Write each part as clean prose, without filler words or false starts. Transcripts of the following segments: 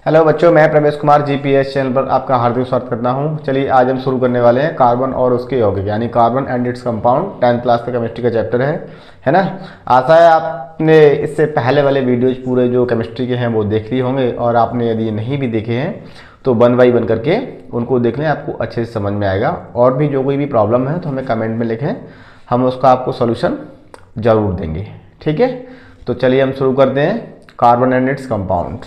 Hello बच्चों, मैं प्रवेश कुमार जीपीएस चैनल पर आपका हार्दिक स्वागत करता हूं। चलिए आज हम शुरू करने वाले हैं कार्बन और उसके यौगिक यानी carbon and its compound. 10th class का केमिस्ट्री का चैप्टर है ना। आशा है आपने इससे पहले वाले वीडियोज पूरे जो केमिस्ट्री के हैं वो देख लिए होंगे, और आपने यदि नहीं भी देखे हैं तो 1 बाई 1 करके उनको देख लें, आपको अच्छे से समझ में आएगा। और भी जो कोई भी प्रॉब्लम है तो हमें कमेंट में लिखें, हम उसका आपको सोल्यूशन ज़रूर देंगे। ठीक है, तो चलिए हम शुरू करते हैं कार्बन एंड इट्स कंपाउंड।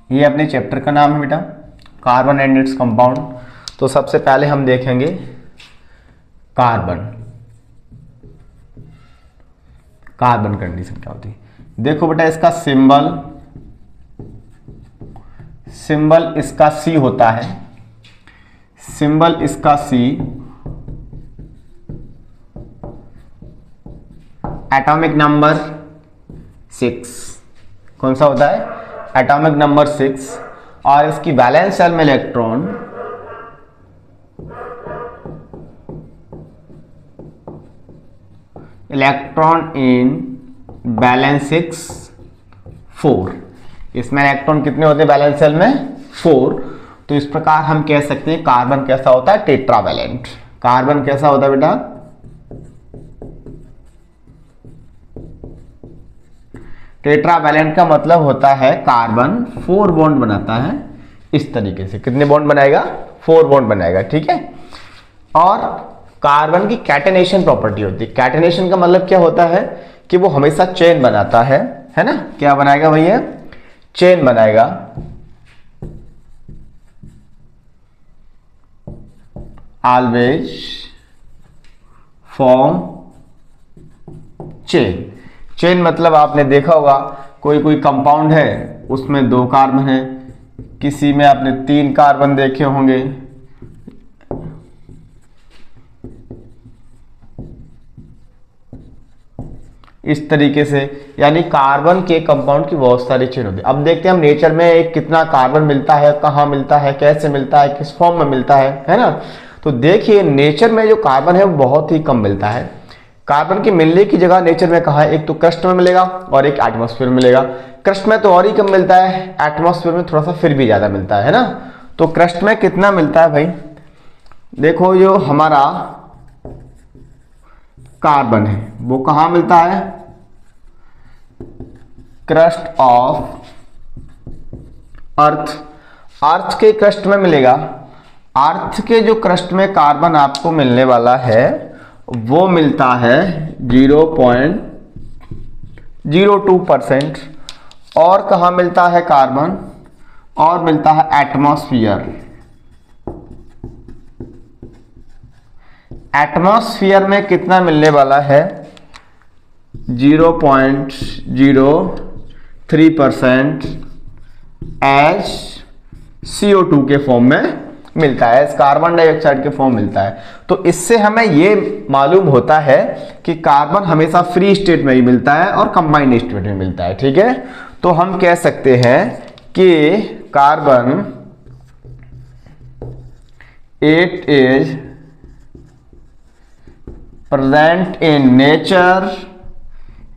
ये अपने चैप्टर का नाम है बेटा, कार्बन एंड इट्स कंपाउंड। तो सबसे पहले हम देखेंगे कार्बन। कार्बन कंडीशन क्या होती है, देखो बेटा इसका सिंबल इसका सी होता है। सिंबल इसका सी, एटॉमिक नंबर 6 कौन सा होता है, एटॉमिक नंबर 6। और इसकी वैलेंस शेल में इलेक्ट्रॉन इन बैलेंस 6 4। इसमें इलेक्ट्रॉन कितने होते हैं बैलेंस शेल में, 4। तो इस प्रकार हम कह सकते हैं कार्बन कैसा होता है, टेट्रावैलेंट। कार्बन कैसा होता है बेटा, टेट्रावैलेंट का मतलब होता है कार्बन 4 बॉन्ड बनाता है इस तरीके से। कितने बॉन्ड बनाएगा, 4 बॉन्ड बनाएगा। ठीक है, और कार्बन की कैटेनेशन प्रॉपर्टी होती है। कैटेनेशन का मतलब क्या होता है कि वो हमेशा चेन बनाता है ना। क्या बनाएगा भैया, चेन बनाएगा। Always form chain. चेन मतलब आपने देखा होगा कोई कंपाउंड है उसमें 2 कार्बन है, किसी में आपने 3 कार्बन देखे होंगे। इस तरीके से यानी कार्बन के कंपाउंड की बहुत सारी चेन होती है। अब देखते हैं हम नेचर में एक कितना कार्बन मिलता है, कहाँ मिलता है, कैसे मिलता है, किस फॉर्म में मिलता है ना। तो देखिए नेचर में जो कार्बन है वो बहुत ही कम मिलता है। कार्बन के मिलने की जगह नेचर में कहा है, एक तो क्रस्ट में मिलेगा और एक एटमॉस्फेयर में मिलेगा। क्रस्ट में तो और ही कम मिलता है, एटमॉस्फेयर में थोड़ा सा फिर भी ज्यादा मिलता है ना। तो क्रस्ट में कितना मिलता है भाई, देखो जो हमारा कार्बन है वो कहां मिलता है, क्रस्ट ऑफ अर्थ। अर्थ के क्रस्ट में मिलेगा। अर्थ के जो क्रस्ट में कार्बन आपको मिलने वाला है वो मिलता है 0.02%। और कहां मिलता है कार्बन, और मिलता है एटमॉस्फेयर। एटमॉस्फेयर में कितना मिलने वाला है, 0.03% एज CO2 के फॉर्म में मिलता है, कार्बन डाइऑक्साइड के फॉर्म मिलता है। तो इससे हमें ये मालूम होता है कि कार्बन हमेशा फ्री स्टेट में ही मिलता है और कंबाइंड स्टेट में मिलता है। ठीक है, तो हम कह सकते हैं कि carbon it is present in nature,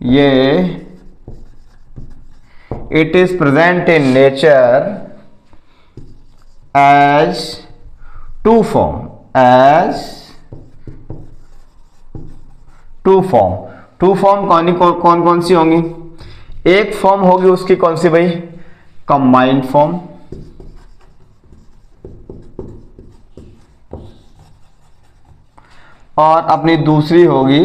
ये it is present in nature as 2 form, as 2 form. 2 form कौन कौन सी होंगी, एक फॉर्म होगी उसकी कौन सी भाई, कंबाइंड फॉर्म। और अपनी दूसरी होगी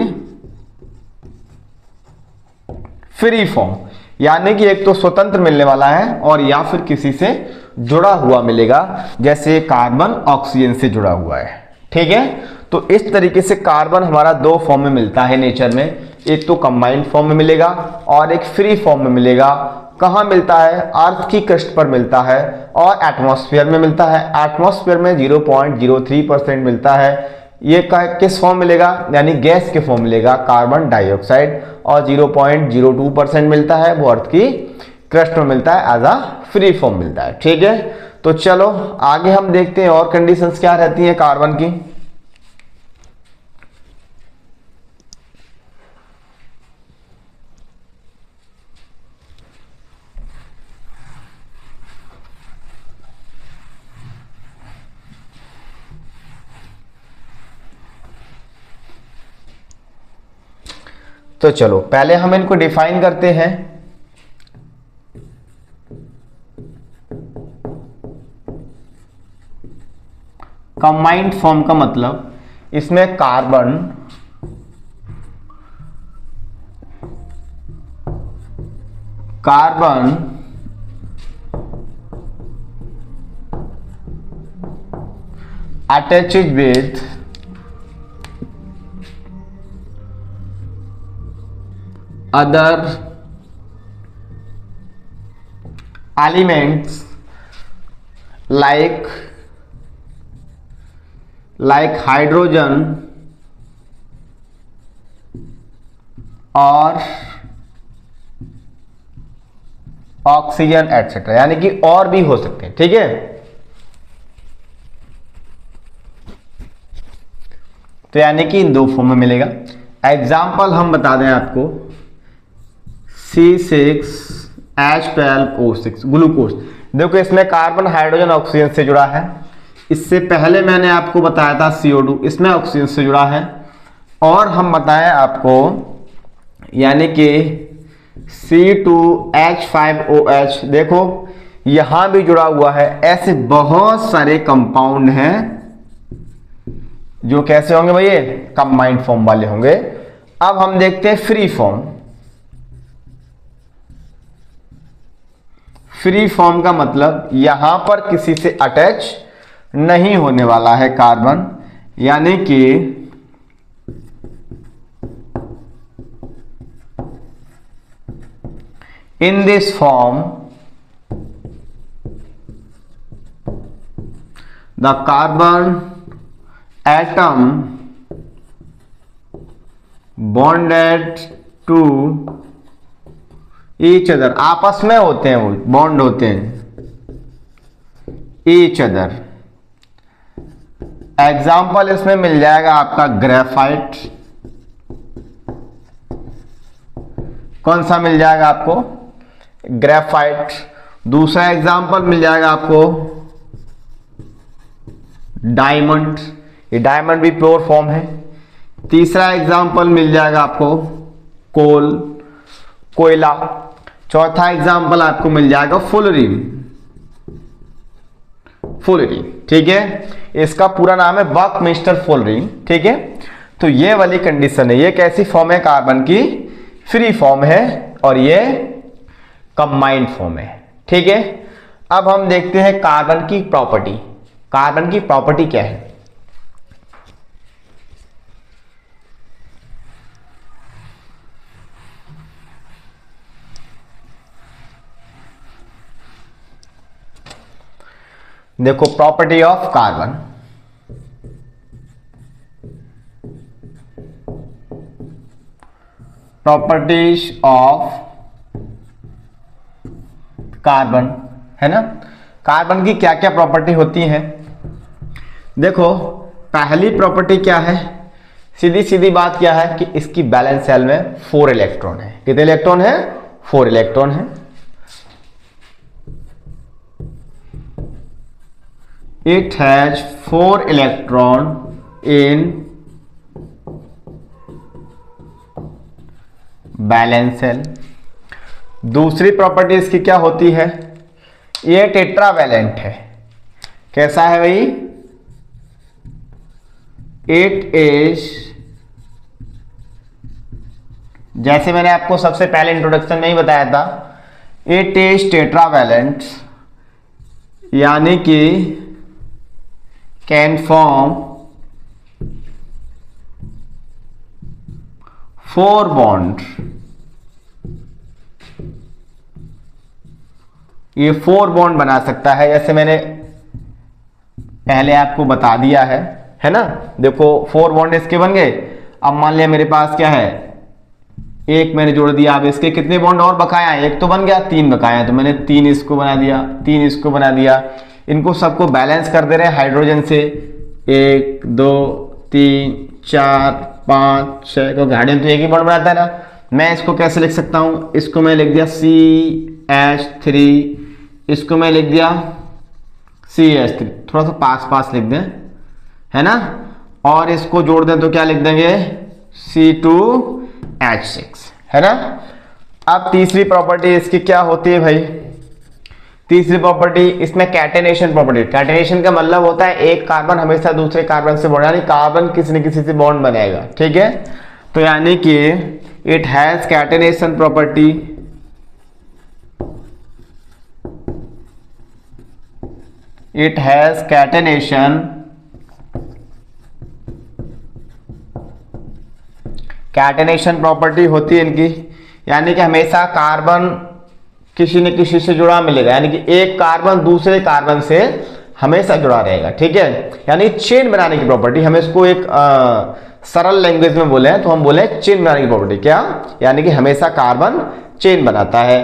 फ्री फॉर्म, यानी कि एक तो स्वतंत्र मिलने वाला है और या फिर किसी से जुड़ा हुआ मिलेगा, जैसे कार्बन ऑक्सीजन से जुड़ा हुआ है। ठीक है, तो इस तरीके से कार्बन हमारा 2 फॉर्म में मिलता है नेचर में, एक तो कंबाइंड फॉर्म में मिलेगा और एक फ्री फॉर्म में मिलेगा। कहां मिलता है, अर्थ की क्रस्ट पर मिलता है और एटमॉस्फेयर में मिलता है। एटमॉस्फेयर में 0.03% मिलता है। ये किस फॉर्म मिलेगा, यानी गैस के फॉर्म मिलेगा, कार्बन डाइऑक्साइड। और 0.02% मिलता है वो अर्थ की क्रस्ट में मिलता है, एज अ फ्री फॉर्म मिलता है। ठीक है, तो चलो आगे हम देखते हैं और कंडीशंस क्या रहती हैं कार्बन की। तो चलो पहले हम इनको डिफाइन करते हैं। कंबाइंड फॉर्म का मतलब इसमें carbon attached with other elements like hydrogen और ऑक्सीजन एटसेट्रा, यानी कि और भी हो सकते हैं। ठीक है, तो यानी कि इन दो फॉर्म में मिलेगा। एग्जाम्पल हम बता दें आपको, C6H12O6 ग्लूकोज। देखो इसमें कार्बन हाइड्रोजन ऑक्सीजन से जुड़ा है। इससे पहले मैंने आपको बताया था CO2, इसमें ऑक्सीजन से जुड़ा है। और हम बताएं आपको यानी कि C2H5OH, देखो यहां भी जुड़ा हुआ है। ऐसे बहुत सारे कंपाउंड हैं जो कैसे होंगे भाई, ये कंबाइंड फॉर्म वाले होंगे। अब हम देखते हैं फ्री फॉर्म। फ्री फॉर्म का मतलब यहां पर किसी से अटैच नहीं होने वाला है कार्बन, यानी कि in this form the carbon atom bonded to each other, आपस में होते हैं, वो बॉन्ड होते हैं ईच अदर। एग्जाम्पल इसमें मिल जाएगा आपका ग्रेफाइट। कौन सा मिल जाएगा आपको, ग्रेफाइट। दूसरा एग्जाम्पल मिल जाएगा आपको डायमंड, ये डायमंड भी प्योर फॉर्म है। तीसरा एग्जाम्पल मिल जाएगा आपको कोल, कोयला। चौथा एग्जाम्पल आपको मिल जाएगा फुलरिन, फुलरिन। ठीक है, इसका पूरा नाम है बकमिस्टर फुलरिन। ठीक है, तो ये वाली कंडीशन है। ये कैसी फॉर्म है कार्बन की, फ्री फॉर्म है, और ये कंबाइंड फॉर्म है। ठीक है, अब हम देखते हैं कार्बन की प्रॉपर्टी। कार्बन की प्रॉपर्टी क्या है, देखो property of carbon. Properties of carbon है ना। कार्बन की क्या क्या प्रॉपर्टी होती हैं, देखो पहली प्रॉपर्टी क्या है, सीधी सीधी बात क्या है कि इसकी बैलेंस सेल में 4 इलेक्ट्रॉन है। कितने इलेक्ट्रॉन है, 4 इलेक्ट्रॉन है। It has 4 electron in valence shell. दूसरी प्रॉपर्टी इसकी क्या होती है, ये टेट्रावैलेंट है। कैसा है भाई, इट इज, जैसे मैंने आपको सबसे पहले इंट्रोडक्शन में ही बताया था, इट इज टेट्रावैलेंट, यानी कि कैन फॉर्म 4 बॉन्ड। ये 4 बॉन्ड बना सकता है, जैसे मैंने पहले आपको बता दिया है ना। देखो 4 बॉन्ड इसके बन गए। अब मान लिया मेरे पास क्या है, एक मैंने जोड़ दिया। अब इसके कितने बॉन्ड और बकाया है? एक तो बन गया, 3 बकाया है, तो मैंने 3 इसको बना दिया, 3 इसको बना दिया। इनको सबको बैलेंस कर दे रहे हैं हाइड्रोजन से, 1 2 3 4 5 6 को हाइड्रोजन तो एक ही बॉन्ड बनाता है ना। मैं इसको कैसे लिख सकता हूं? इसको मैं लिख दिया CH3, इसको मैं लिख दिया CH3, थोड़ा सा पास पास लिख दें, है ना। और इसको जोड़ दें तो क्या लिख देंगे? C2H6, है ना। अब तीसरी प्रॉपर्टी इसकी क्या होती है भाई? तीसरी प्रॉपर्टी इसमें कैटेनेशन प्रॉपर्टी। कैटेनेशन का मतलब होता है एक कार्बन हमेशा दूसरे कार्बन से बॉन्ड, यानी कार्बन किसी न किसी से बॉन्ड बनाएगा, ठीक है। तो यानी कि it has catenation property, it has catenation, catenation property होती है इनकी, यानी कि हमेशा कार्बन किसी न किसी से जुड़ा मिलेगा, यानी कि एक कार्बन दूसरे कार्बन से हमेशा जुड़ा रहेगा, ठीक है। यानी चेन बनाने की प्रॉपर्टी। हम इसको एक सरल लैंग्वेज में बोले तो हम बोले चेन बनाने की प्रॉपर्टी। क्या? यानी कि हमेशा कार्बन चेन बनाता है।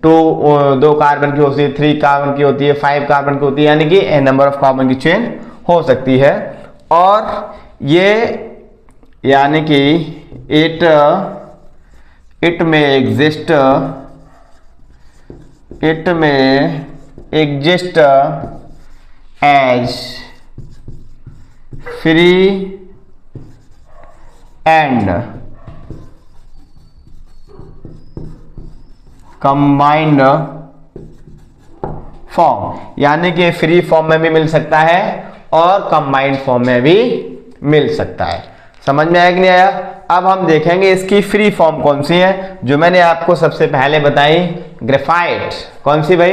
2 कार्बन की होती है, 3 कार्बन की होती है, 5 कार्बन की होती है, यानी कि नंबर ऑफ कार्बन की चेन हो सकती है। और ये यानी कि इट में exist as free and combined form, यानी कि फ्री फॉर्म में भी मिल सकता है और कंबाइंड फॉर्म में भी मिल सकता है। समझ में आया कि नहीं आया? अब हम देखेंगे इसकी फ्री फॉर्म कौन सी है, जो मैंने आपको सबसे पहले बताई, ग्रेफाइट। कौन सी भाई?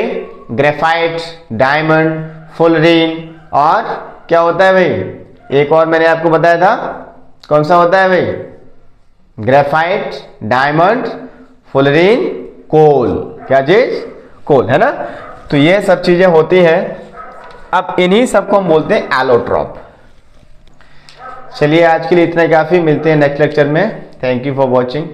ग्रेफाइट, डायमंड, फुलरीन, और क्या होता है भाई? एक और मैंने आपको बताया था, कौन सा होता है भाई? ग्रेफाइट, डायमंड, फुलरीन, कोल। क्या चीज? कोल, है ना। तो ये सब चीजें होती हैं। अब इन्हीं सबको हम बोलते हैं एलोट्रॉप। चलिए आज के लिए इतना काफी, मिलते हैं नेक्स्ट लेक्चर में। Thank you for watching.